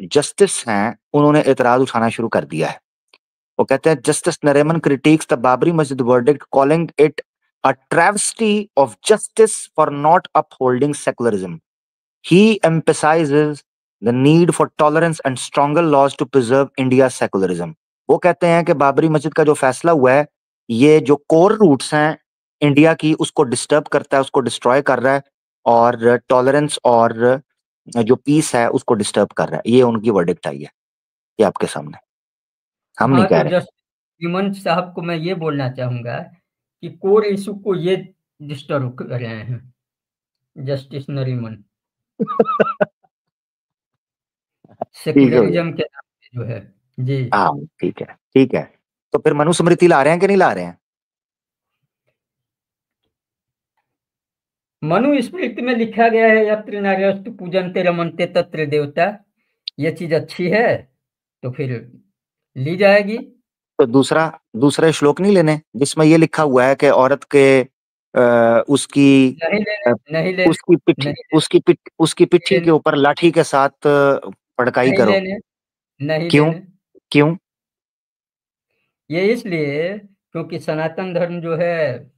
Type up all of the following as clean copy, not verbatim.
Justice हैं उन्होंने एतराज उठाना शुरू कर दिया है। वो कहते हैं justice Nariman critics the Babri Masjid verdict calling it a travesty of justice for not upholding secularism. He emphasises the need for tolerance and stronger laws to preserve India secularism. वो कहते हैं कि बाबरी मस्जिद का जो फैसला हुआ है ये जो कोर रूट्स हैं इंडिया की उसको डिस्टर्ब करता है, उसको डिस्ट्रॉय कर रहा है, और टॉलरेंस और जो पीस है उसको डिस्टर्ब कर रहा है। ये उनकी वर्डिक्ट आई है, ये आपके सामने, हम नहीं हाँ, कह तो रहे। जस्टिस हेमंत साहब को मैं ये बोलना चाहूंगा कि कोर इशू को ये डिस्टर्ब कर रहे हैं जस्टिस नरीमन, ठीक है भैया। सेकुलरिज्म के नाम पे जो है। जी। हाँ ठीक है, ठीक है। तो फिर मनुस्मृति ला रहे हैं कि नहीं ला रहे हैं? मनुस्मृति में लिखा गया है यत्र नार्यस्तु पूजन्ते रमन्ते तत्र देवता। ये चीज अच्छी है तो फिर ली जाएगी। तो दूसरा, दूसरे श्लोक नहीं लेने जिसमें ये लिखा हुआ है कि औरत के उसकी नहीं लेने, अ, नहीं लेने, उसकी पिट्ठी, नहीं लेने, उसकी पिट्ठी नहीं के ऊपर लाठी के साथ पड़काई लेने, करो। नहीं लेने, नहीं क्यों? लेने। क्यों? ये इसलिए क्योंकि सनातन धर्म जो है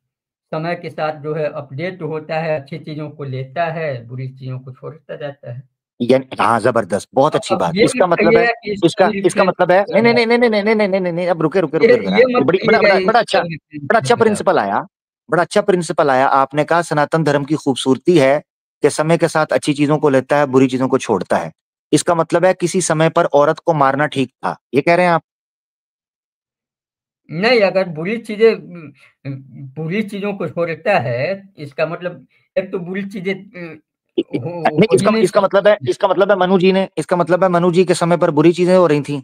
समय के साथ जो है अपडेट होता है, अच्छी चीजों को लेता है, बुरी चीजों को छोड़ता जाता है। यानी हाँ, जबरदस्त, बहुत अच्छी अब बात। ये इसका मत मतलब है, कहिएगा कि इसका इसका इसका रिफ्लेक्ट मतलब है, नहीं नहीं है। नहीं नहीं नहीं नहीं नहीं नहीं नहीं नहीं, अब रुके रुके ये रुके जरा। ये मत बड़ी बड़ा कहिएगा बड़ा बड़ा इसका अच्छा, बड़ा अच्छा रिफ्लेक्ट है। प्रिंसिपल आया, बड़ा अच्छा प्रिंसिपल आया। आपने कहा सनातन धर्म की खूबसूरती है कि समय के साथ अच्छी चीजों को लेता है, बुरी चीजों को छोड़ता है। इसका मतलब है किसी समय पर औरत को मारना ठीक था, ये कह रहे हैं आप? नहीं, अगर बुरी चीजों को छोड़ता है, इसका मतलब एक तो बुरी चीजें नहीं, हो ही इसका नहीं इसका मतलब है, सकती। इसका मतलब है मनु जी ने, इसका मतलब है मनु जी के समय पर बुरी चीजें हो रही थी।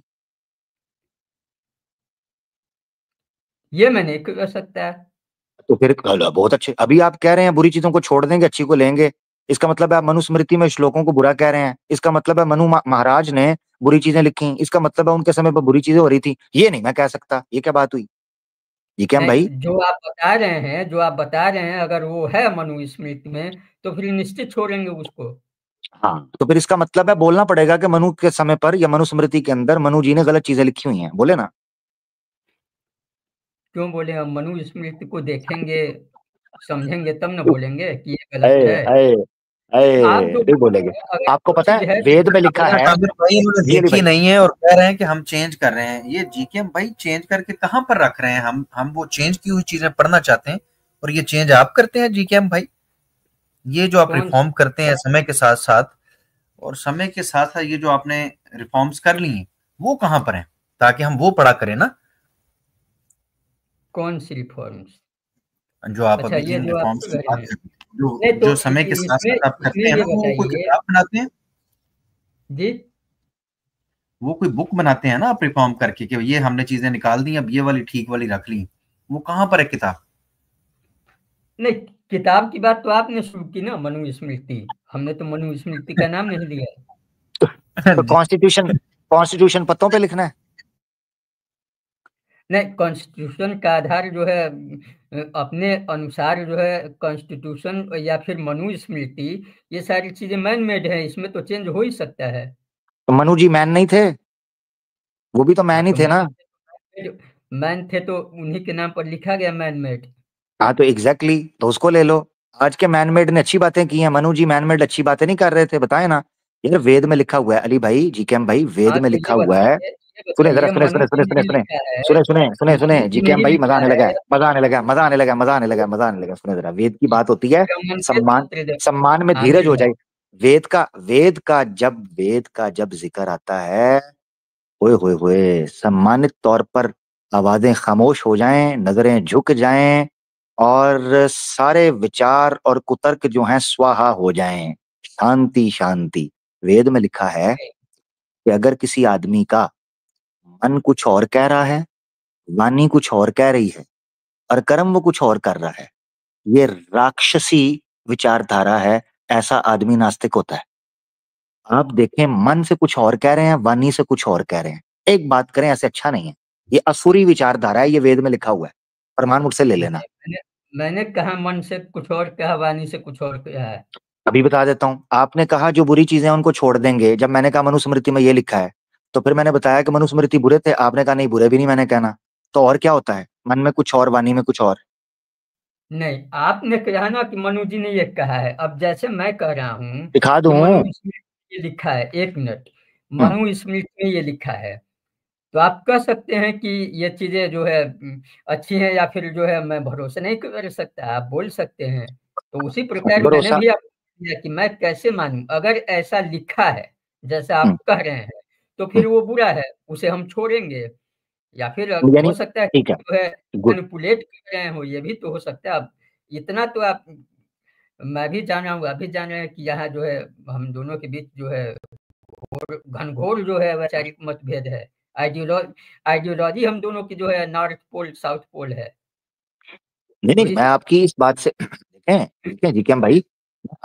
ये मैं नहीं कर सकता। तो फिर बहुत अच्छे, अभी आप कह रहे हैं बुरी चीजों को छोड़ देंगे, अच्छी को लेंगे। इसका मतलब है आप मनुस्मृति में श्लोकों को बुरा कह रहे हैं। इसका मतलब है महाराज ने बुरी चीजें लिखी, इसका मतलब है उनके समय पर बुरी चीजें हो रही थी। ये नहीं मैं कह सकता, ये क्या बात हुई? ये क्या भाई? नहीं, जो आप बता रहे हैं अगर वो है मनुस्मृति में तो फिर निश्चित छोड़ेंगे उसको। हाँ, तो फिर इसका मतलब है बोलना पड़ेगा कि मनु के समय पर या मनुस्मृति के अंदर मनु जी ने गलत चीजें लिखी हुई हैं, बोले ना। क्यों बोले? हम मनुस्मृति को देखेंगे, समझेंगे तब न क्यों? बोलेंगे कि ये गलत अये है। अये आप अये, जो नहीं बोल बोलेंगे। रहे हैं, अगर आपको वो पता चीज है है वेद में लिखा अगर है, आमिर भाई इन्होंने जी अली देखी भाई, नहीं है और कह रहे हैं कि हम चेंज कर रहे हैं, ये जीके भाई चेंज करके कहाँ पर रख रहे हैं? हम वो चेंज की हुई चीजें पढ़ना चाहते हैं और ये चेंज आप करते हैं जीके भाई। ये जो आप कौन रिफॉर्म करते हैं समय के साथ साथ, और समय के साथ साथ ये जो आपने रिफॉर्म्स कर ली हैं वो कहाँ पर हैं, ताकि हम वो पढ़ा करें ना, कौन सी रिफॉर्म्स? जो आप अच्छा, अभी ये जिन जो आप रिफॉर्म्स कह की रहे बात हैं। कर रहे हैं, जो नहीं तो जो समय के साथ इसमें साथ आप इसमें करते हैं ये ना, वो कोई बताइए। किताब बनाते हैं, जी। वो कोई बुक बनाते हैं ना आप रिफॉर्म करके कि ये हमने चीजें निकाल दी, अब ये वाली ठीक वाली रख ली, वो कहाँ पर है किताब? नहीं, किताब की बात तो आपने शुरू की ना, मनुस्मृति। हमने तो मनुस्मृति का नाम नहीं लिया। तो कॉन्स्टिट्यूशन, कॉन्स्टिट्यूशन पत्तों पे लिखना है। नहीं, कॉन्स्टिट्यूशन का आधार जो है अपने अनुसार जो है कॉन्स्टिट्यूशन या फिर मनुस्मृति, ये सारी चीजें मैन मेड है, इसमें तो चेंज हो ही सकता है। तो मनु जी मैन नहीं थे? वो भी तो हाँ, मैन ही तो थे ना। मैन थे तो उन्हीं के नाम पर लिखा गया मैन मेड। हाँ तो एग्जैक्टली तो उसको ले लो। आज के मैनमेड ने अच्छी बातें की हैं, मनु जी मैनमेड अच्छी बातें नहीं कर रहे थे, बताए ना। यार वेद में लिखा हुआ है अली भाई, जीकेएम भाई, वेद हाँ, में तो लिखा हुआ है। ये सुने जरा, बताइए सुने मनु सुने जी सुने में सुने ही सुने लिखा है। सुने सुने सुने सुने, मनु जी में जीकेएम ही भाई मजा लिखा आने लगा है है, मजा आने लगा, मजा आने लगा, मजा आने लगा, मजा आने लगा। सुने जरा, वेद की बात होती है, रमनते सम्मान, तत्र देव। सम्मान में धीरज आमिर हो भाई। जाए। वेद का जब जिक्र आता है, ओए होए होए, सम्मानित तौर पर आवाजें खामोश हो जाएं, नजरें झुक जाएं, और सारे विचार और कुतर्क जो हैं स्वाहा हो जाएं। शांति शांति। वेद में लिखा है कि अगर किसी आदमी का मन कुछ और कह रहा है, वाणी कुछ और कह रही है, और कर्म वो कुछ और कर रहा है, ये राक्षसी विचारधारा है। ऐसा आदमी नास्तिक होता है। आप देखें, मन से कुछ और कह रहे हैं, वाणी से कुछ और कह रहे हैं, एक बात करें, ऐसे अच्छा नहीं है। ये असुरी विचारधारा है, ये वेद में लिखा हुआ है, प्रमाण मुझसे ले लेना। मैंने मैंने कहा मन से कुछ और कहा, वाणी से कुछ और कहा है। अभी बता देता हूँ। आपने कहा जो बुरी चीजें हैं उनको छोड़ देंगे, जब मैंने कहा मनुस्मृति में ये लिखा है, तो फिर मैंने बताया कि मनुस्मृति बुरे थे, आपने कहा नहीं बुरे भी नहीं मैंने कहना। तो और क्या होता है, मन में कुछ और वाणी में कुछ और। नहीं, आपने कहा ना कि मनु जी ने ये कहा है। अब जैसे मैं कह रहा हूँ दिखा कि दूं। मनुस्मृति में ये लिखा है, एक मिनट, हम्म। मनुस्मृति में ये लिखा है, तो आप कह सकते हैं कि ये चीजें जो है अच्छी हैं, या फिर जो है मैं भरोसा नहीं कर सकता, आप बोल सकते हैं। तो उसी प्रकार मैंने भरोसा। भी आपको किया कि मैं कैसे मानूं, अगर ऐसा लिखा है जैसा हम्म। आप कह रहे हैं, तो फिर वो बुरा है, उसे हम छोड़ेंगे। या फिर यानी हो सकता है ठीक कि है। जो है गुड। मैनिपुलेट कर रहे हो, ये भी तो हो सकता है। अब इतना तो आप, मैं भी जान रहा हूँ, आप भी जान रहे हैं कि यहाँ जो है हम दोनों के बीच जो है घनघोर जो है वैचारिक मतभेद है। आइडियोलॉजी आइडियोलॉजी हम दोनों की जो है नॉर्थ पोल साउथ पोल है। नहीं तो नहीं, मैं आपकी इस बात से देखें देखें जी भाई,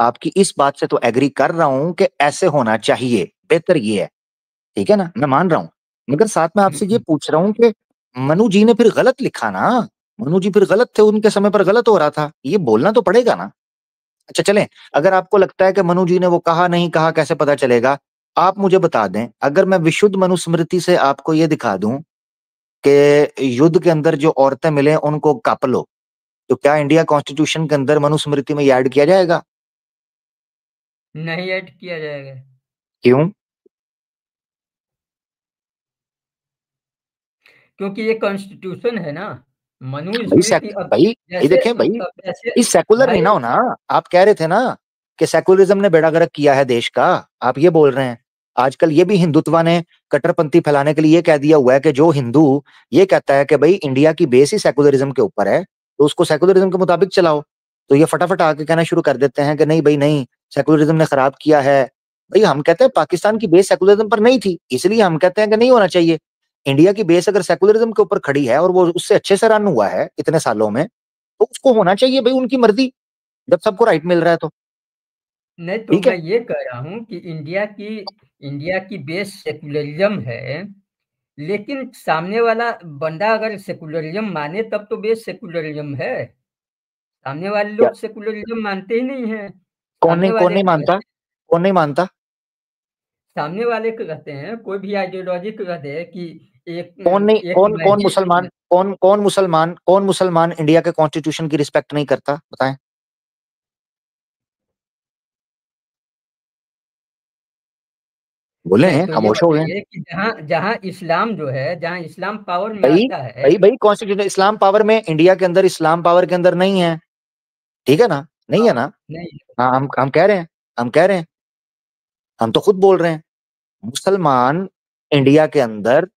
आपकी इस बात से तो एग्री कर रहा हूं कि ऐसे होना चाहिए, बेहतर ये है। ठीक है ना, मैं मान रहा हूँ। मगर साथ में आपसे ये पूछ रहा हूँ कि मनु जी ने फिर गलत लिखा ना। मनु जी फिर गलत थे, उनके समय पर गलत हो रहा था, ये बोलना तो पड़ेगा ना। अच्छा चलें, अगर आपको लगता है कि मनु जी ने वो कहा नहीं कहा कैसे पता चलेगा, आप मुझे बता दें। अगर मैं विशुद्ध मनुस्मृति से आपको ये दिखा दूं कि युद्ध के अंदर जो औरतें मिले उनको काप लो, तो क्या इंडिया कॉन्स्टिट्यूशन के अंदर मनुस्मृति में ऐड किया जाएगा? नहीं ऐड किया जाएगा। क्यों? क्योंकि ये कॉन्स्टिट्यूशन है ना, भाई मनुस्मृति। अब भाई भाई जैसे देखें भाई, अब जैसे ये सेकुलर नहीं भाई, ना होना। आप कह रहे थे ना कि सेकुलरिज्म ने बेड़ा गर्क किया है देश का, आप ये बोल रहे हैं। आजकल ये भी हिंदुत्व ने कट्टरपंथी फैलाने के लिए ये कह दिया हुआ है कि जो हिंदू ये कहता है कि भाई इंडिया की बेस ही सेकुलरिज्म के ऊपर है, तो उसको सेकुलरिज्म के मुताबिक चलाओ। तो ये फटाफट आके कहना शुरू कर देते हैं कि नहीं भाई नहीं, सेकुलरिज्म ने खराब किया है। भाई हम कहते हैं पाकिस्तान की बेस सेकुलरिज्म पर नहीं थी, इसलिए हम कहते हैं कि नहीं होना चाहिए। इंडिया की बेस अगर सेकुलरिज्म के ऊपर खड़ी है और वो उससे अच्छे से रन हुआ है इतने सालों में, तो उसको होना चाहिए भाई, उनकी मर्जी, जब सबको राइट मिल रहा है तो। नहीं तो ठीक है। मैं ये कह रहा हूँ कि इंडिया की बेस सेकुलरिज्म है, लेकिन सामने वाला बंदा अगर सेकुलरिज्म माने तब तो बेस सेकुलरिज्म है। सामने वाले क्या? लोग सेकुलरिज्म मानते ही नहीं है। कौन सामने कौन वाले नहीं मानता? कौन नहीं मानता? सामने वाले कहते हैं, कोई भी आइडियोलॉजी कहते हैं कि कौन नहीं, एक कौन मैं कौन ही सही मुसलमान, हूं। कौन मुसलमान इंडिया के कॉन्स्टिट्यूशन की रिस्पेक्ट नहीं करता, बताएं। बोले नहीं हैं, तो ये खामोश हो गए। बताइए कि जहाँ जहाँ इस्लाम जो है, जहाँ इस्लाम पावर में भाई आता है। भाई कॉन्स्टिट्यूशन इस्लाम पावर में, इंडिया के अंदर इस्लाम पावर के अंदर नहीं है। ठीक है ना, नहीं है ना। नहीं। हाँ, हम कह रहे हैं, हम कह रहे हैं, हम तो खुद बोल रहे हैं मुसलमान इंडिया के अंदर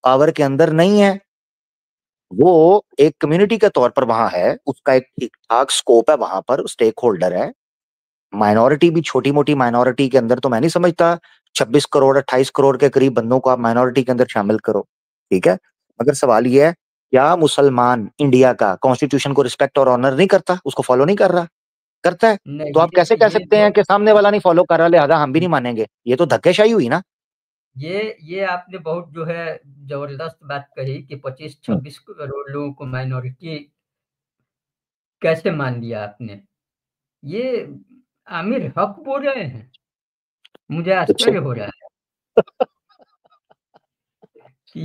पावर के अंदर नहीं है। वो एक कम्युनिटी के तौर पर वहां है, उसका एक ठीक ठाक स्कोप है, वहां पर स्टेक होल्डर है। माइनॉरिटी भी, छोटी मोटी माइनॉरिटी के अंदर तो मैं नहीं समझता 26 करोड़ 28 करोड़ के करीब बंदों को आप माइनॉरिटी के अंदर शामिल करो। ठीक है, मगर सवाल ये है, क्या मुसलमान इंडिया का कॉन्स्टिट्यूशन को रिस्पेक्ट और ऑनर नहीं करता, उसको फॉलो नहीं कर रहा? करता है। तो नहीं, आप कैसे कह ये सकते जो हैं कि सामने वाला नहीं फॉलो कर रहा लिहाजा हम भी नहीं मानेंगे? ये तो धक्केशाही हुई ना। ये आपने बहुत जो है जबरदस्त बात कही कि 25-26 करोड़ लोगों को माइनॉरिटी कैसे मान लिया आपने। ये आमिर हक बोल रहे हैं, मुझे अच्छा। आश्चर्य हो रहा है कि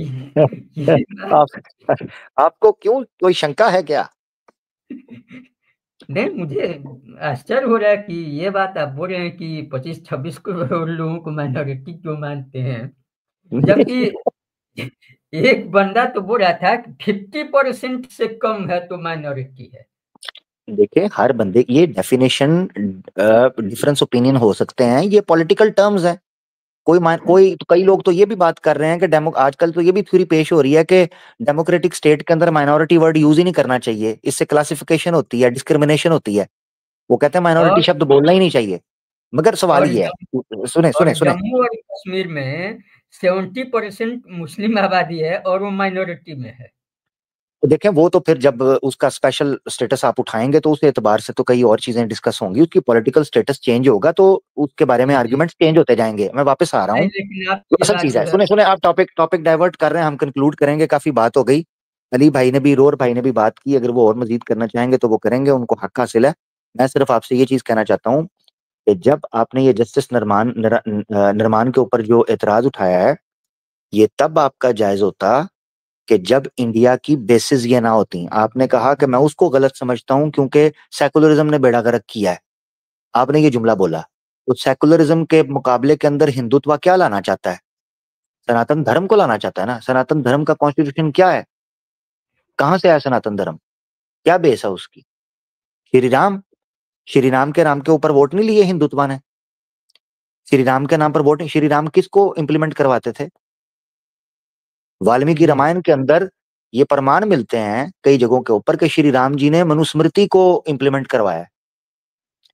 ये बात। आप, आपको क्यों कोई शंका है क्या? नहीं, मुझे आश्चर्य हो रहा है कि ये बात आप बोल रहे हैं कि 25-26 करोड़ लोगों को माइनॉरिटी क्यों मानते हैं, जबकि एक बंदा तो बोल रहा था कि 50% से कम है तो माइनॉरिटी है। देखिए, हर बंदे ये डेफिनेशन, डिफरेंस ओपिनियन हो सकते हैं, ये पॉलिटिकल टर्म्स है। कोई तो कई लोग तो ये भी बात कर रहे हैं कि डेमो आजकल तो ये भी थ्योरी पेश हो रही है कि डेमोक्रेटिक स्टेट के अंदर माइनॉरिटी वर्ड यूज ही नहीं करना चाहिए, इससे क्लासिफिकेशन होती है, डिस्क्रिमिनेशन होती है। वो कहते हैं माइनॉरिटी और शब्द बोलना ही नहीं चाहिए। मगर सवाल और ये जम, है, सुने और सुने सुने। जम्मू और कश्मीर में 70% मुस्लिम आबादी है और वो माइनॉरिटी में है। तो देखें, वो तो फिर जब उसका स्पेशल स्टेटस आप उठाएंगे तो उस एतबार से तो कई और चीजें डिस्कस होंगी, उसकी पॉलिटिकल स्टेटस चेंज होगा तो उसके बारे में जी जी। आर्ग्यूमेंट चेंज होते जाएंगे। मैं वापस आ रहा नहीं, हूँ। लेकिन जो आपकी असल बात चीज जो है, है। सुने सुने, आप टॉपिक टॉपिक डाइवर्ट कर रहे हैं, हम कंक्लूड करेंगे, काफी बात हो गई। अली भाई ने भी, रोर भाई ने भी बात की, अगर वो और मजीद करना चाहेंगे तो वो करेंगे, उनको हक हासिल है। मैं सिर्फ आपसे ये चीज कहना चाहता हूँ कि जब आपने ये जस्टिस नरमान के ऊपर जो एतराज उठाया है, ये तब आपका जायज होता कि जब इंडिया की बेसिस ये ना होती। आपने कहा कि मैं उसको गलत समझता हूं क्योंकि सेकुलरिज्म ने बेड़ा गर्क किया है, आपने ये जुमला बोला। तो सेकुलरिज्म के मुकाबले के अंदर हिंदुत्व क्या लाना चाहता है? सनातन धर्म को लाना चाहता है ना। सनातन धर्म का कॉन्स्टिट्यूशन क्या है? कहां से आया सनातन धर्म? क्या बेस है उसकी? श्री राम, श्री राम के नाम के ऊपर वोट नहीं लिए हिंदुत्व ने। श्री राम के नाम पर वोट, श्री राम किसको इंप्लीमेंट करवाते थे? वाल्मीकि रामायण के अंदर ये प्रमाण मिलते हैं कई जगहों के ऊपर कि श्री राम जी ने मनुस्मृति को इंप्लीमेंट करवाया।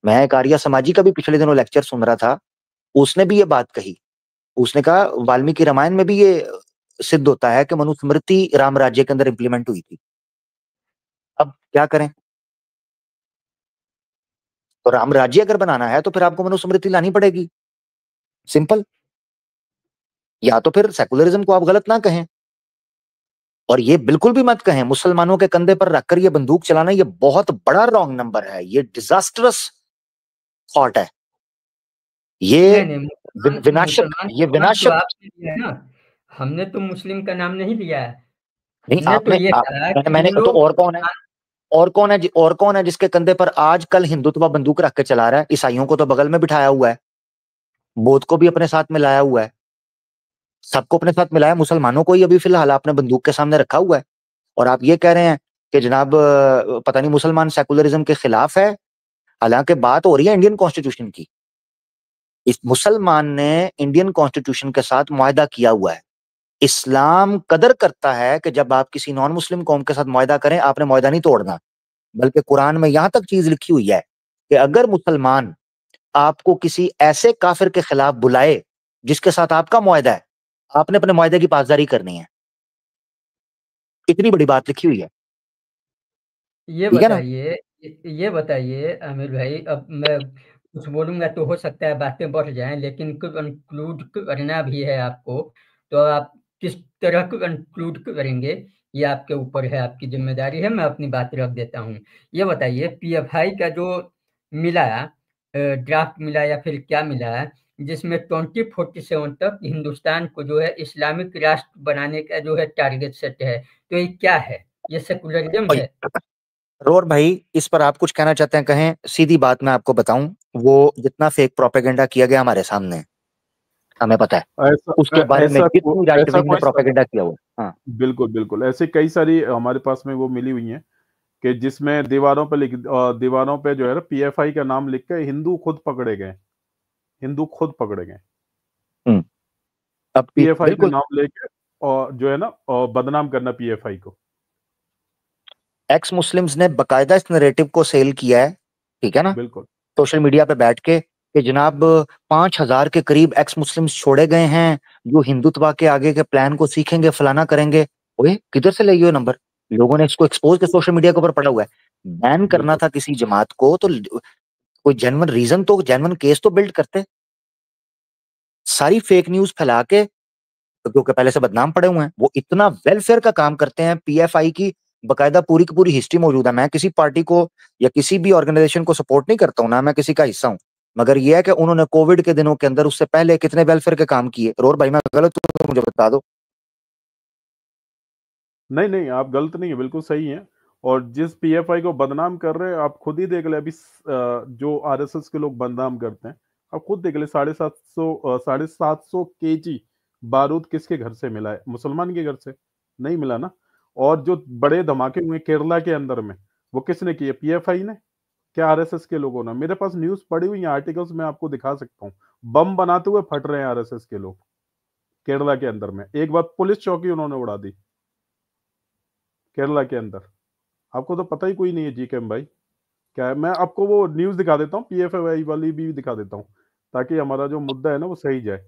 मैं एक आर्य समाजी का भी पिछले दिनों लेक्चर सुन रहा था, उसने भी ये बात कही। उसने कहा वाल्मीकि रामायण में भी ये सिद्ध होता है कि मनुस्मृति राम राज्य के अंदर इंप्लीमेंट हुई थी। अब क्या करें? तो राम राज्य अगर बनाना है तो फिर आपको मनुस्मृति लानी पड़ेगी, सिंपल। या तो फिर सेकुलरिज्म को आप गलत ना कहें, और ये बिल्कुल भी मत कहें मुसलमानों के कंधे पर रखकर ये बंदूक चलाना ये बहुत बड़ा रॉन्ग नंबर है, ये डिजास्टरस थॉट है, ये नहीं, विनाशक, मुसलमान ये का नाम तो विनाशक। आपने लिया है ना, हमने तो मुस्लिम का नाम नहीं लिया है। नहीं हमने तो आपने ये कहा कि मैंने जो तो लोग और कौन है? और कौन है जिसके कंधे पर आजकल हिंदुत्व बंदूक रख के चला रहा है? ईसाइयों को तो बगल में बिठाया हुआ है, बौद्ध को भी अपने साथ मिलाया हुआ है, सबको अपने साथ मिलाया, मुसलमानों को ही अभी फिलहाल आपने बंदूक के सामने रखा हुआ है। और आप ये कह रहे हैं कि जनाब पता नहीं मुसलमान सेकुलरिज्म के खिलाफ है, हालांकि बात हो रही है इंडियन कॉन्स्टिट्यूशन की। इस मुसलमान ने इंडियन कॉन्स्टिट्यूशन के साथ मुआहदा किया हुआ है। इस्लाम कदर करता है कि जब आप किसी नॉन मुस्लिम कौम के साथ मुआहदा करें, आपने मुआहदा नहीं तोड़ना। बल्कि कुरान में यहां तक चीज लिखी हुई है कि अगर मुसलमान आपको किसी ऐसे काफिर के खिलाफ बुलाए जिसके साथ आपका मुआहदा है, आपने अपने मुआहदे की पासदारी करनी है। इतनी बड़ी बात लिखी हुई है, ये ठीक है ना? बताइए, ये बताइए आमिर भाई, अब मैं कुछ बोलूंगा तो हो सकता है बातें बढ़ जाएं, लेकिन कंक्लूड करना भी है आपको, तो आप किस तरह कंक्लूड करेंगे ये आपके ऊपर है, आपकी जिम्मेदारी है। मैं अपनी बात रख देता हूँ। ये बताइए, पीएफआई का जो मिला, ड्राफ्ट मिला या फिर क्या मिला है, जिसमें 2047 तक हिंदुस्तान को जो है इस्लामिक राष्ट्र बनाने का जो है टारगेट सेट है, तो ये क्या है? ये सेकुलरिज्म भाई, है? रोर भाई, इस पर आप कुछ कहना चाहते हैं कहें। सीधी बात मैं आपको बताऊं, वो जितना फेक प्रोपेगेंडा किया गया हमारे सामने, हमें पता है उसके बारे में जितनी राइट ऐसा विंग ने कोई प्रोपेगेंडा किया हुआ है। हाँ, बिल्कुल बिल्कुल ऐसे कई सारी हमारे पास में वो मिली हुई हैं कि जिसमें दीवारों पे जो है ना पीएफआई का नाम लिख के हिंदू खुद पकड़े गए, हिंदू खुद पकड़े गए हम्म, अब पीएफआई का बिल्कुल नाम लेके, और जो है ना और बदनाम करना पीएफआई को। एक्स मुस्लिम्स ने बकायदा इस नरेटिव को सेल किया है, ठीक है ना, बिल्कुल सोशल मीडिया पे बैठ के कि जनाब 5,000 के करीब एक्स मुस्लिम्स छोड़े गए हैं जो हिंदुत्व के आगे के प्लान को सीखेंगे, फलाना करेंगे। ओए किधर से ले ये नंबर? लोगों ने इसको एक्सपोज के सोशल मीडिया के ऊपर पड़ा हुआ है। बैन करना बिल्कुल था किसी जमात को तो कोई जेन्युइन रीजन, तो जेन्युइन केस तो बिल्ड करते। सारी फेक न्यूज फैला के, क्योंकि पहले से बदनाम पड़े हुए हैं, वो इतना वेलफेयर का काम करते हैं। पीएफआई की बकायदा पूरी की पूरी हिस्ट्री मौजूद है। मैं किसी पार्टी को या किसी भी ऑर्गेनाइजेशन को सपोर्ट नहीं करता हूं ना, मैं किसी का हिस्सा हूं, मगर यह है कि उन्होंने कोविड के दिनों के अंदर उससे पहले कितने वेलफेयर के काम किए। रोर भाई मैं गलत हूं तो मुझे बता दो। नहीं नहीं आप गलत नहीं है, बिल्कुल सही है। और जिस पीएफआई को बदनाम कर रहे हैं आप खुद ही देख ले अभी, जो आरएसएस के लोग बदनाम करते हैं, आप खुद देख ले 750 बारूद किसके घर से मिला है? मुसलमान के घर से नहीं मिला ना। और जो बड़े धमाके हुए केरला के अंदर में, वो किसने किए? पीएफआई ने, क्या आरएसएस के लोगों ने? मेरे पास न्यूज पड़ी हुई है, आर्टिकल्स मैं आपको दिखा सकता हूँ। बम बनाते हुए फट रहे हैं आरएसएस के लोग केरला के अंदर में। एक बार पुलिस चौकी उन्होंने उड़ा दी केरला के अंदर। आपको तो पता ही कोई नहीं है जीकेएम भाई क्या है। मैं आपको वो न्यूज दिखा देता हूँ, पीएफआई वाली भी दिखा देता हूँ, ताकि हमारा जो मुद्दा है ना वो सही जाए।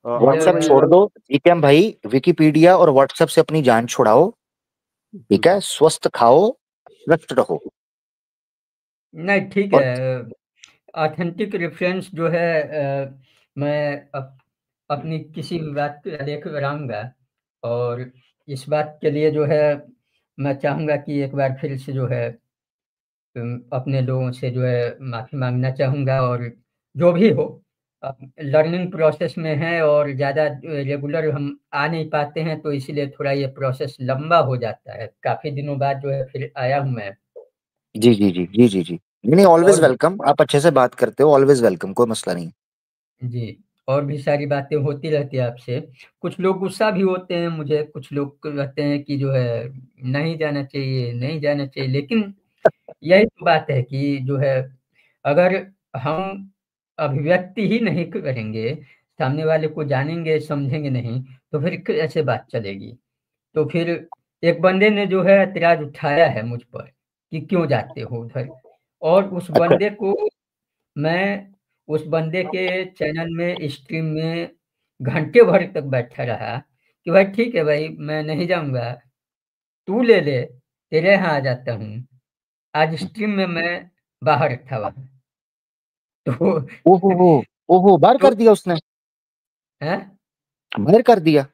आमिर व्हाट्सएप भाई छोड़ अगर दो जीकेएम भाई, विकिपीडिया और व्हाट्सएप से अपनी जान छुड़ाओ, ठीक है? बिल्कुल स्वस्थ खाओ, स्वस्थ रहो। नहीं, ठीक और है। ऑथेंटिक रेफरेंस जो है, मैं अपनी किसी भी बात को लेकर बनाऊंगा, और इस बात के लिए जो है मैं चाहूंगा कि एक बार फिर से जो है अपने लोगों से जो है माफी मांगना चाहूंगा, और जो भी हो, लर्निंग प्रोसेस में है और ज़्यादा रेगुलर हम आ नहीं पाते हैं, तो इसीलिए थोड़ा ये प्रोसेस लंबा हो जाता है। काफ़ी दिनों बाद जो है फिर आया हूँ मैं। जी जी जी जी जी जी, नहीं ऑलवेज और वेलकम, आप अच्छे से बात करते हो, ऑलवेज वेलकम, कोई मसला नहीं। जी, और भी सारी बातें होती रहती है आपसे। कुछ लोग गुस्सा भी होते हैं मुझे, कुछ लोग कहते हैं कि जो है नहीं जाना चाहिए, नहीं जाना चाहिए। लेकिन यही तो बात है कि जो है, अगर हम अभिव्यक्ति ही नहीं करेंगे, सामने वाले को जानेंगे समझेंगे नहीं, तो फिर कैसे बात चलेगी। तो फिर एक बंदे ने जो है ऐतराज उठाया है मुझ पर कि क्यों जाते हो उधर, और अच्छा। मैं उस बंदे के चैनल में स्ट्रीम में घंटे भर तक बैठा रहा कि भाई ठीक है भाई, मैं नहीं जाऊंगा, तू ले ले, तेरे यहाँ आ जाता हूँ। आज स्ट्रीम में मैं बाहर था वहां। तो ओहो, ओहो, बाहर तो कर दिया उसने, है, बाहर कर दिया।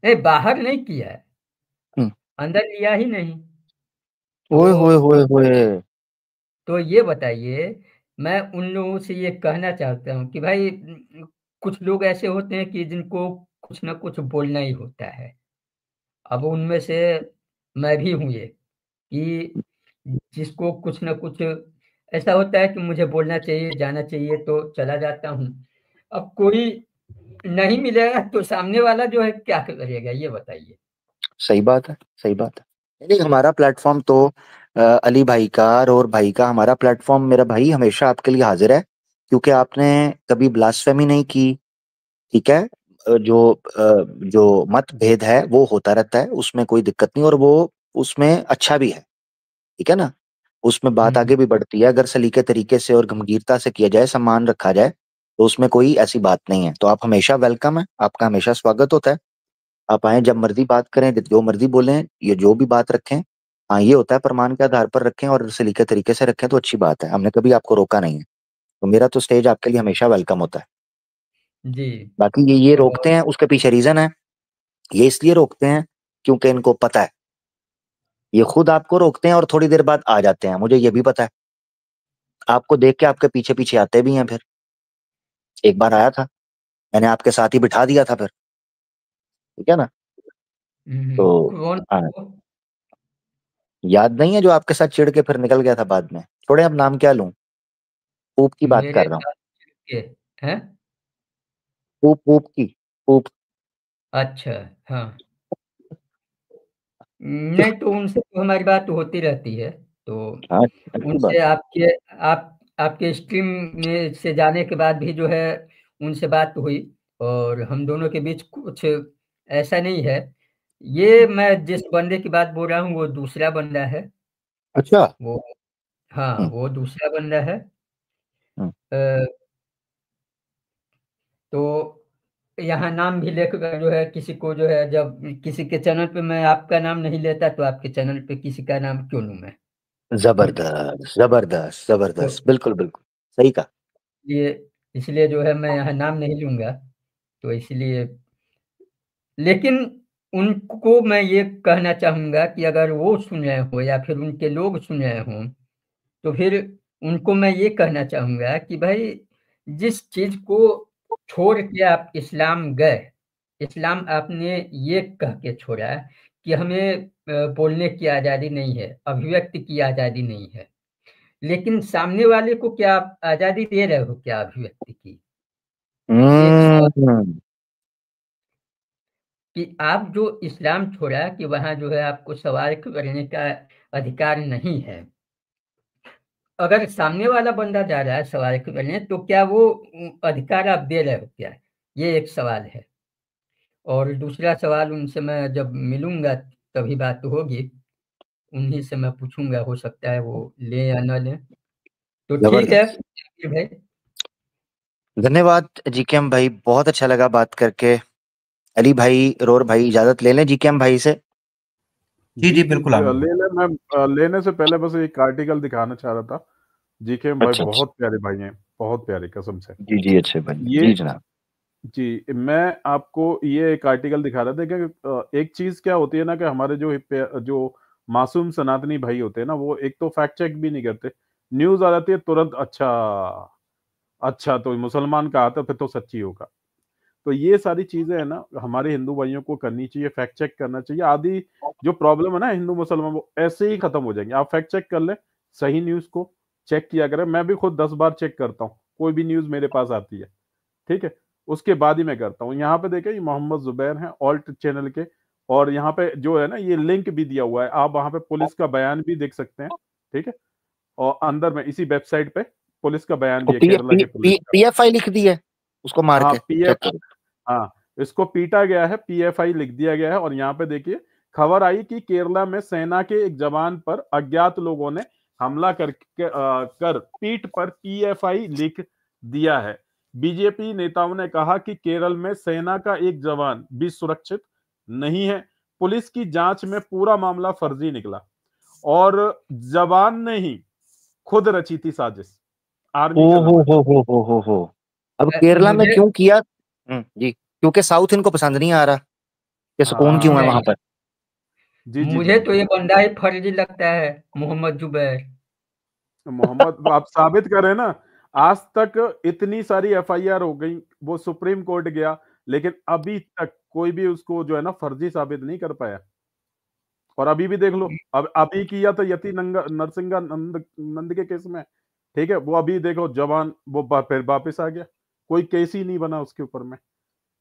नहीं बाहर नहीं किया है, हम्म, अंदर लिया ही नहीं। ओए होए तो होए होए। ये बताइए, मैं उन लोगों से ये कहना चाहता हूँ कि भाई, कुछ लोग ऐसे होते हैं कि जिनको कुछ ना कुछ बोलना ही होता है। अब उनमें से मैं भी हूँ ये, कि जिसको कुछ ना कुछ ऐसा होता है कि मुझे बोलना चाहिए, जाना चाहिए, तो चला जाता हूँ। अब कोई नहीं मिलेगा तो सामने वाला जो है क्या करेगा, ये बताइए। सही बात है, सही बात है। नहीं, हमारा प्लेटफॉर्म तो अली भाई का, और भाई का, हमारा प्लेटफॉर्म मेरा भाई हमेशा आपके लिए हाजिर है, क्योंकि आपने कभी ब्लास्फेमी नहीं की। ठीक है। जो मतभेद है वो होता रहता है, उसमें कोई दिक्कत नहीं, और वो उसमें अच्छा भी है। ठीक है ना। उसमें बात हम्म। आगे भी बढ़ती है, अगर सलीके तरीके से और गंभीरता से किया जाए, सम्मान रखा जाए, तो उसमें कोई ऐसी बात नहीं है। तो आप हमेशा वेलकम है, आपका हमेशा स्वागत होता है। आप आए, जब मर्जी बात करें, जो मर्जी बोलें, ये जो भी बात रखें। हाँ, ये होता है प्रमाण के आधार पर रखें और सलीके तरीके से रखें, तो अच्छी बात है, हमने कभी आपको रोका नहीं है। तो मेरा तो स्टेज आपके लिए हमेशा वेलकम होता है। जी। बाकी ये और रोकते हैं, उसके पीछे रीजन है। ये इसलिए रोकते हैं क्योंकि इनको पता है, ये खुद आपको रोकते हैं और थोड़ी देर बाद आ जाते हैं, मुझे ये भी पता है। आपको देख के आपके पीछे पीछे आते भी हैं फिर। एक बार आया था, मैंने आपके साथ ही बिठा दिया था फिर। ठीक है ना। तो कौन था हाँ, वो? याद नहीं है जो आपके साथ चिढ़ के फिर निकल गया था बाद में? छोड़े, अब नाम क्या लूं, ऊप की बात मेरे कर रहा हूँ। साथ के हैं? ऊप, ऊप की, ऊप। अच्छा। हाँ। नहीं, तो उनसे तो हमारी बात होती रहती है। तो हाँ, अच्छी बात। उनसे आपके स्ट्रीम में से जाने के बाद भी जो है उनसे बात हुई, और हम दोनों के बीच कुछ ऐसा नहीं है। ये मैं जिस बंदे की बात बोल रहा हूँ वो दूसरा बंदा है। अच्छा। वो, हाँ, हम्म, वो दूसरा बंदा है। हम्म। अ, तो यहाँ नाम भी लेकर जो है किसी को जो है, जब किसी के चैनल पे मैं आपका नाम नहीं लेता, तो आपके चैनल पे किसी का नाम क्यों लूं मैं? जबरदस्त जबरदस्त तो जबरदस्त, बिल्कुल बिल्कुल सही कहा। ये इसलिए जो है मैं यहाँ नाम नहीं लूंगा। तो इसलिए, लेकिन उनको मैं ये कहना चाहूंगा कि अगर वो सुन रहे हो या फिर उनके लोग सुन रहे हो, तो फिर उनको मैं ये कहना चाहूंगा कि भाई, जिस चीज को छोड़ के आप इस्लाम गए, इस्लाम आपने ये कह के छोड़ा कि हमें बोलने की आजादी नहीं है, अभिव्यक्ति की आजादी नहीं है। लेकिन सामने वाले को क्या आप आजादी दे रहे हो क्या अभिव्यक्ति की? एक सवाल, हम्म। कि आप जो इस्लाम छोड़ा कि वहां जो है आपको सवाल करने का अधिकार नहीं है, अगर सामने वाला बंदा जा रहा है सवाल करने, तो क्या वो अधिकार आप दे रहे हो क्या? ये एक सवाल है। और दूसरा सवाल, उनसे मैं जब मिलूंगा तभी बात होगी, उन्हीं से मैं पूछूंगा, हो सकता है वो ले या न ले। तो ठीक है जबरदस्त। भाई। धन्यवाद जीकेएम भाई, बहुत अच्छा लगा बात करके। अली भाई, रोर भाई, इजाजत ले लें जीकेएम भाई से। जी जी जी जी, बिल्कुल आऊंगा। ले ले। मैं लेने से पहले बस एक आर्टिकल दिखाना चाह रहा था। जीके भाई अच्छा अच्छा। बहुत प्यारे भाई हैं, बहुत प्यारे कसम से। जी जी, अच्छे भाई, ये जी जनाब। जी, मैं आपको ये एक आर्टिकल दिखा रहा था कि एक चीज क्या होती है ना, कि हमारे जो मासूम सनातनी भाई होते हैं ना, वो एक तो फैक्ट चेक भी नहीं करते। न्यूज आ जाती है तुरंत, अच्छा अच्छा तो मुसलमान का आता फिर तो सच्ची होगा। तो ये सारी चीजें है ना हमारे हिंदू भाइयों को करनी चाहिए, फैक्ट चेक करना चाहिए। आदि जो प्रॉब्लम है ना हिंदू मुसलमान वो ऐसे ही खत्म हो जाएंगे। आप फैक्ट चेक कर ले, सही न्यूज को चेक किया करें। मैं भी खुद 10 बार चेक करता हूँ कोई भी न्यूज मेरे पास आती है, ठीक है, उसके बाद ही मैं करता हूँ। यहाँ पे देखें ये मोहम्मद जुबैर हैं ऑल्ट चैनल के, और यहाँ पे जो है ना ये लिंक भी दिया हुआ है, आप वहां पे पुलिस का बयान भी देख सकते हैं, ठीक है। और अंदर में इसी वेबसाइट पे पुलिस का बयान भी है, केरला के पुलिस का। पीएफआई लिख दी है उसको मार हाँ के, पीएफ, चेक करो। हाँ इसको पीटा गया है, पीएफआई लिख दिया गया है। और यहाँ पे देखिए खबर आई कि केरला में सेना के एक जवान पर अज्ञात लोगों ने हमला कर पीठ पर पीएफआई लिख दिया है। बीजेपी नेताओं ने कहा कि केरल में सेना का एक जवान भी सुरक्षित नहीं है। पुलिस की जांच में पूरा मामला फर्जी निकला और जवान ने ही खुद रची थी साजिश, ओ आर्मी का जवान। हो। अब केरला में मुझे क्यों किया? जी, क्योंकि साउथ इनको पसंद नहीं आ रहा कि सुकून क्यों है वहां नहीं, पर। जी जी जी मुझे तो ये बंदा ही फर्जी लगता है, मोहम्मद जुबैर। मोहम्मद, आप साबित करें ना। आज तक इतनी सारी एफआईआर हो गई, वो सुप्रीम कोर्ट गया, लेकिन अभी तक कोई भी उसको जो है ना फर्जी साबित नहीं कर पाया। और अभी भी देख लो, अब अभी किया था यति नरसिंगा नंद के केस में, ठीक है, वो अभी देखो जवान वो फिर वापस आ गया, कोई केस ही नहीं बना उसके ऊपर में।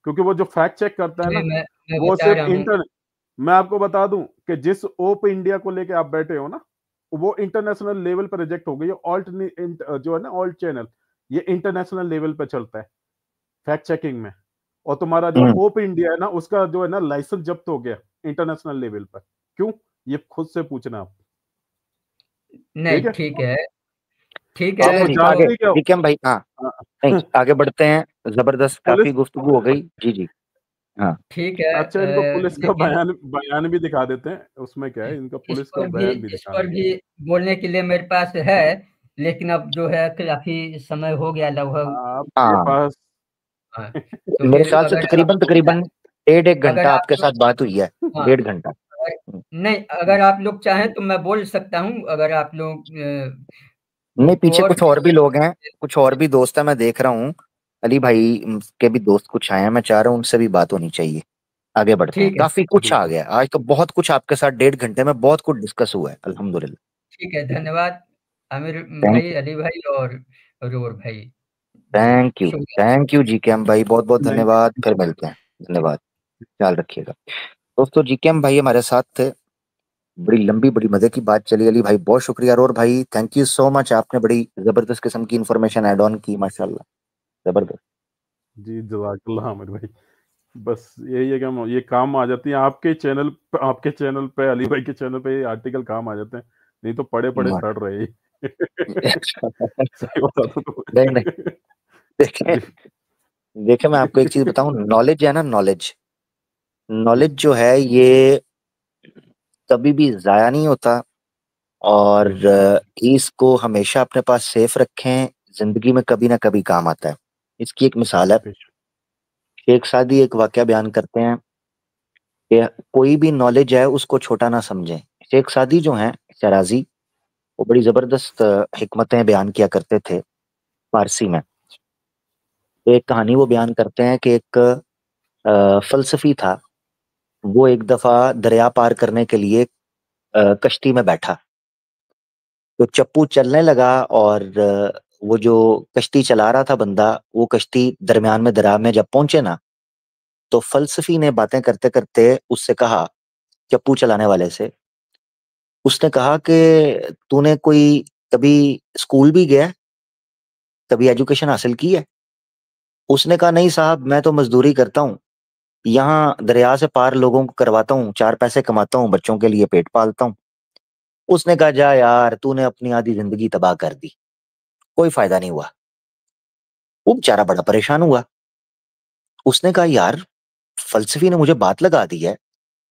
क्योंकि वो जो फैक्ट चेक करता है ना, मैं वो बता सिर्फ रहा हूँ। मैं आपको बता दूं कि जिस ओप इंडिया को लेके आप बैठे हो ना, वो इंटरनेशनल लेवल पर रिजेक्ट हो गई है। ऑल्ट जो है ना ऑल्ट चैनल, ये इंटरनेशनल लेवल पे चलता है फैक्ट चेकिंग में। और तुम्हारा जो हम्म। ओप इंडिया है ना, उसका जो है ना लाइसेंस जब्त हो गया इंटरनेशनल लेवल पर। क्यों? ये खुद से पूछना आप, ठीक नहीं, है। ठीक है, ठीक आप चले है जी तो। आगे, जानते क्या हो? ठीक है भाई। हाँ, नहीं हाँ, आगे बढ़ते हैं, जबरदस्त, काफी पुलिस, गुफ्तगू हो गई। जी जी। हाँ, ठीक है, अच्छा इनको पुलिस का लेकिन बयान बयान भी दिखा देते हैं, उसमें क्या है, इनका पुलिस का बयान भी इस दिखा पर देते भी बोलने के लिए मेरे पास है, लेकिन अब जो है काफी समय हो गया हैं लगभग। आपके हाँ, पास। हाँ, तो मेरे फिर ख्याल से अगर आप तकरीबन लोग तकरीबन डेढ़ एक अगर घंटा आप आपके लोग साथ बात हुई है। हाँ, 1.5 घंटा। नहीं, अगर आप लोग चाहें तो मैं बोल सकता हूँ, अगर आप लोग नहीं, को पीछे और कुछ और भी लोग हैं, कुछ और भी दोस्त हैं, मैं देख रहा हूँ। अली भाई के भी दोस्त कुछ आए हैं, मैं चाह रहा हूँ उनसे भी बात होनी चाहिए। आगे बढ़ते हैं, ठीक है, काफी कुछ आ बिल्कुल। गया आज तो, बहुत कुछ आपके साथ 1.5 घंटे में बहुत कुछ डिस्कस हुआ है, अल्हम्दुलिल्लाह। ठीक है, धन्यवाद आमिर थैंक भाई, यू, अली भाई और रोर भाई। जी, थैंक यू, शुक्रिया। थैंक यू जीकेएम भाई, बहुत बहुत नहीं धन्यवाद, फिर मिलते हैं। धन्यवाद, ख्याल रखिएगा दोस्तों। जीकेएम भाई हमारे साथ थे, बड़ी लंबी बड़ी मजे की बात चली। अली भाई बहुत शुक्रिया, और भाई थैंक यू सो मच, आपने बड़ी जबरदस्त किस्म की इंफॉर्मेशन ऐड ऑन की, माशाल्लाह, जबरदस्त। जी, जज़ाकल्लाह आमिर भाई। बस यही है कि हम ये काम आ जाती है आपके चैनल पे, अली भाई के चैनल पे ये आर्टिकल काम आ जाते हैं, नहीं तो पड़े पड़े सड़ रहे हैं। सही बता दूं तो। नहीं नहीं, देखें, जी देखें मैं आपको एक चीज बताऊं, नॉलेज है ना, नॉलेज, नॉलेज जो है ये कभी भी जाया नहीं होता। और बेशक इसको हमेशा अपने पास सेफ रखें, जिंदगी में कभी ना कभी काम आता है। इसकी एक मिसाल है, बेशक। शेख सादी एक वाकया बयान करते हैं कि कोई भी नॉलेज है उसको छोटा ना समझें। शेख सादी जो हैं शराजी, वो बड़ी जबरदस्त हिकमतें बयान किया करते थे फारसी में। तो एक कहानी वो बयान करते हैं कि एक फलसफी था, वो एक दफा दरिया पार करने के लिए कश्ती में बैठा। तो चप्पू चलने लगा और वो जो कश्ती चला रहा था बंदा, वो कश्ती दरमियान में दरिया में जब पहुंचे ना, तो फलसफी ने बातें करते करते उससे कहा, चप्पू चलाने वाले से, उसने कहा कि तूने कोई कभी स्कूल भी गया है? कभी एजुकेशन हासिल की है? उसने कहा नहीं साहब, मैं तो मजदूरी करता हूँ, यहाँ दरिया से पार लोगों को करवाता हूँ, 4 पैसे कमाता हूँ, बच्चों के लिए पेट पालता हूँ। उसने कहा जा यार, तूने अपनी आधी जिंदगी तबाह कर दी, कोई फायदा नहीं हुआ। वो बेचारा बड़ा परेशान हुआ। उसने कहा यार, फलसफी ने मुझे बात लगा दी है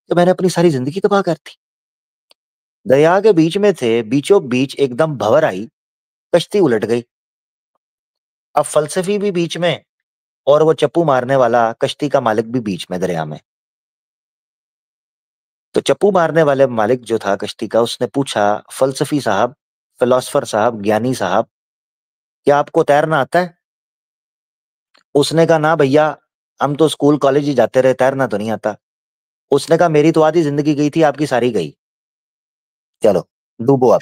तो मैंने अपनी सारी जिंदगी तबाह कर दी। दरिया के बीच में थे, बीचों बीच एकदम भंवर आई, कश्ती उलट गई। अब फलसफी भी बीच में, और वो चप्पू मारने वाला कश्ती का मालिक भी बीच में दरिया में। तो चप्पू मारने वाले मालिक जो था कश्ती का, उसने पूछा, फलसफी साहब, फिलोसफर साहब, ज्ञानी साहब, क्या आपको तैरना आता है? उसने कहा ना भैया, हम तो स्कूल कॉलेज ही जाते रहे, तैरना तो नहीं आता। उसने कहा मेरी तो आधी जिंदगी गई थी, आपकी सारी गई, चलो डूबो आप।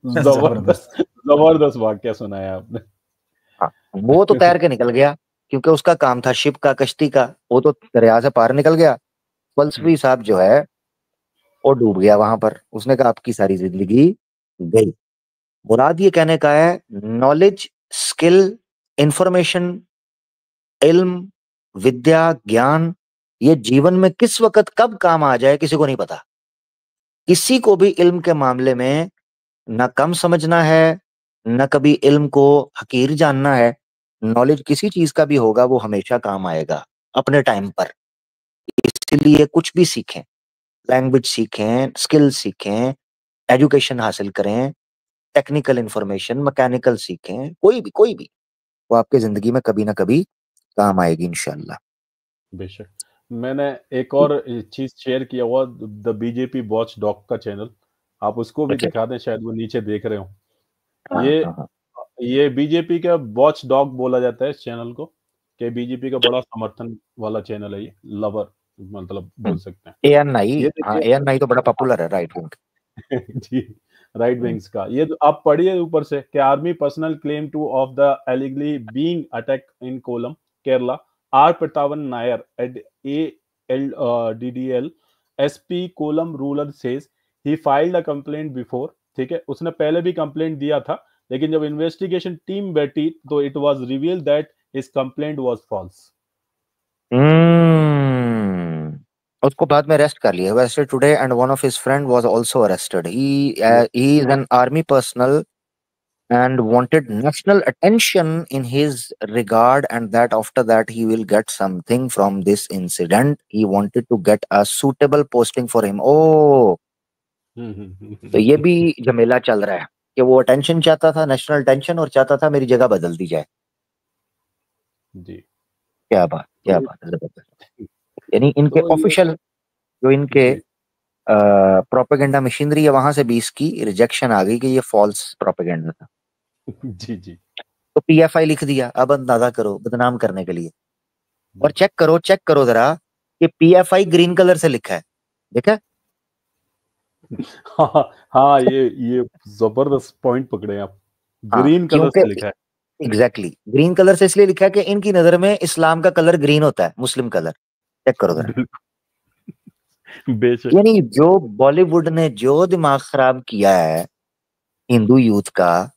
जबरदस्त जबरदस्त वाक्य सुनाया आपने। हाँ, वो तो तैर के निकल गया क्योंकि उसका काम था शिप का, कश्ती का, वो तो दरिया से पार निकल गया। फलसफी साहब जो है वो डूब गया वहां पर। उसने कहा आपकी सारी जिंदगी गई। मुराद ये कहने का है, नॉलेज, स्किल, इंफॉर्मेशन, इल्म, विद्या, ज्ञान, ये जीवन में किस वक्त कब काम आ जाए किसी को नहीं पता। किसी को भी इल्म के मामले में न कम समझना है, न कभी इल्म को हकीर जानना है। नॉलेज किसी चीज का भी होगा वो हमेशा काम आएगा अपने टाइम पर। इसलिए कुछ भी सीखें, लैंग्वेज सीखें, स्किल सीखें, एजुकेशन हासिल करें, टेक्निकल इंफॉर्मेशन, मैकेनिकल सीखें, कोई भी वो आपके जिंदगी में कभी ना कभी काम आएगी इंशाल्लाह। बेशक। मैंने एक और चीज शेयर किया हुआ, द बीजेपी वॉच डॉग का चैनल, आप उसको भी अच्छा। दिखा दें, शायद वो नीचे देख रहे हो। हाँ ये हाँ हाँ। ये बीजेपी का वॉच डॉग बोला जाता है इस चैनल को, कि बीजेपी का बड़ा समर्थन वाला चैनल है ये, लवर मतलब बोल सकते हैं। ANI, ये हाँ देखिए। ANI तो बड़ा पॉपुलर है, राइट विंग। जी, राइट विंग्स का ये तो आप पढ़िए ऊपर से, कि army personnel claim to of the allegedly being attack in Kollam, Kerala, R Prathapan Nair at ALDDL SP Kollam rural says he filed a complaint before. ठीक है, उसने पहले भी कंप्लेंट दिया था, लेकिन जब इन्वेस्टिगेशन टीम बैठी तो it was reveal that his complaint was false. Hmm. उसको बाद में अरेस्ट कर लिया, arrested today and one of his friend was also arrested. He is an army personnel and wanted national attention in his regard, and that after that he will get something from this incident. He wanted to get a suitable posting for him. Oh, तो ये भी झमेला चल रहा है कि वो attention चाहता था, नेशनल अटेंशन, और चाहता था मेरी जगह बदल दी जाए। जी। क्या बात, क्या तो बात है, जबरदस्त। यानी इनके तो ये ऑफिशियल जो इनके जी प्रोपेगेंडा मशीनरी है वहां से भी इसकी रिजेक्शन आ गई कि ये फॉल्स प्रोपेगेंडा था। जी जी तो PFI लिख दिया, अब अंदाजा करो, बदनाम करने के लिए। और जी। चेक करो जरा कि PFI ग्रीन कलर से लिखा है, देखा? हाँ हाँ, ये जबरदस्त पॉइंट पकड़े आप। हाँ, ग्रीन कलर क्योंकि से लिखा है। एग्जैक्टली ग्रीन कलर से इसलिए लिखा है कि इनकी नजर में इस्लाम का कलर ग्रीन होता है, मुस्लिम कलर। चेक करो जरा। बिल्कुल, बेशक। यानी जो बॉलीवुड ने जो दिमाग खराब किया है हिंदू यूथ का,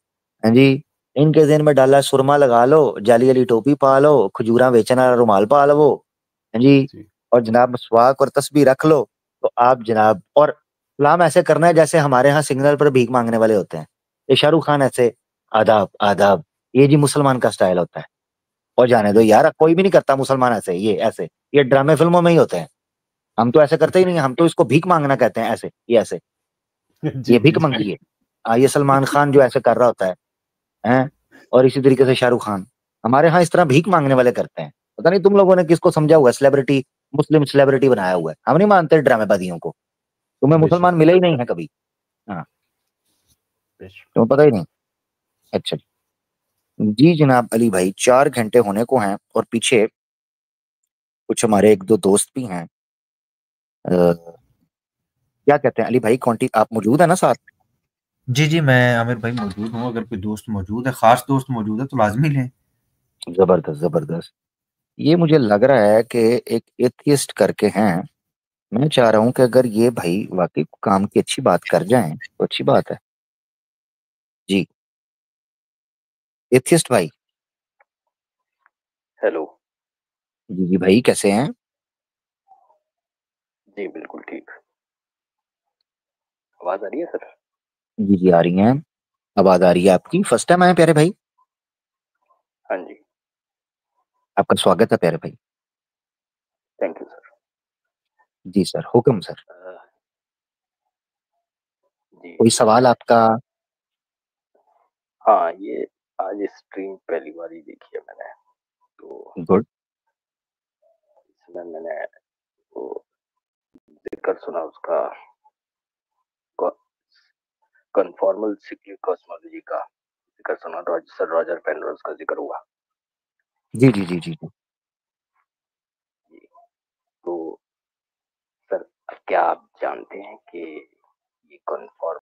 हाँ जी, इनके दिन में डाला, सुरमा लगा लो, जाली वाली टोपी पा लो, खजूरा बेचने वाला रुमाल पा लो, हाँ जी, जी और जनाब मसवाक और तस्बीह रख लो, तो आप जनाब, और सलाम ऐसे करना है जैसे हमारे यहाँ सिग्नल पर भीख मांगने वाले होते हैं। ये शाहरुख खान ऐसे, आदाब आदाब, ये जी मुसलमान का स्टाइल होता है। और जाने दो यार, कोई भी नहीं करता मुसलमान ऐसे, ये ऐसे, ये ड्रामे फिल्मों में ही होते हैं। हम तो ऐसे करते ही नहीं, हम तो इसको भीख मांगना कहते हैं, ऐसे, ये ऐसे, जी ये भीख जी जी। मंगी है। ये सलमान खान जो ऐसे कर रहा होता है, हैं? और इसी तरीके से शाहरुख खान, हमारे यहाँ इस तरह भीख मांगने वाले करते हैं। पता नहीं तुम लोगों ने किसको समझा हुआ है, सेलिब्रिटी, मुस्लिम सेलिब्रिटी बनाया हुआ है। हम नहीं मानते ड्रामेबाजियों को, तुम्हें बेशक मुसलमान मिले ही नहीं है कभी। हाँ, बेशक। तुम्हें पता ही नहीं। अच्छा जी जनाब अली भाई, 4 घंटे होने को हैं और पीछे कुछ हमारे एक दो दोस्त भी हैं। क्या कहते हैं अली भाई, कौंटी आप मौजूद है ना साथ? जी जी, मैं आमिर भाई मौजूद हूँ। अगर कोई दोस्त मौजूद है, खास दोस्त मौजूद है, तो लाजमी लें। जबरदस्त जबरदस्त। ये मुझे लग रहा है कि एक एथियस्ट करके हैं। मैं चाह रहा हूं कि अगर ये भाई वाकई काम की अच्छी बात कर जाएं तो अच्छी बात है। जी, एथियस्ट भाई। हेलो। जी जी भाई, कैसे हैं? जी बिल्कुल ठीक। आवाज आ रही है सर? जी जी आ रही हैं, आवाज आ रही है आपकी। फर्स्ट टाइम आए प्यारे भाई? हाँ जी। आपका स्वागत है प्यारे भाई। Thank you sir. जी सर, हुक्म सर। जी कोई सवाल आपका? हाँ, ये आज स्ट्रीम पहली बार ही देखी है मैंने, तो गुड। इसमें मैंने वो जिक्र सुना उसका, कन्फॉर्मल सिक्लिक कॉस्मोलॉजी का जिक्र सुना, सर रॉजर पेनरोज का जिक्र हुआ। जी, जी, जी, जी, जी। जी, तो सर क्या आप जानते हैं कि ये कन्फर्म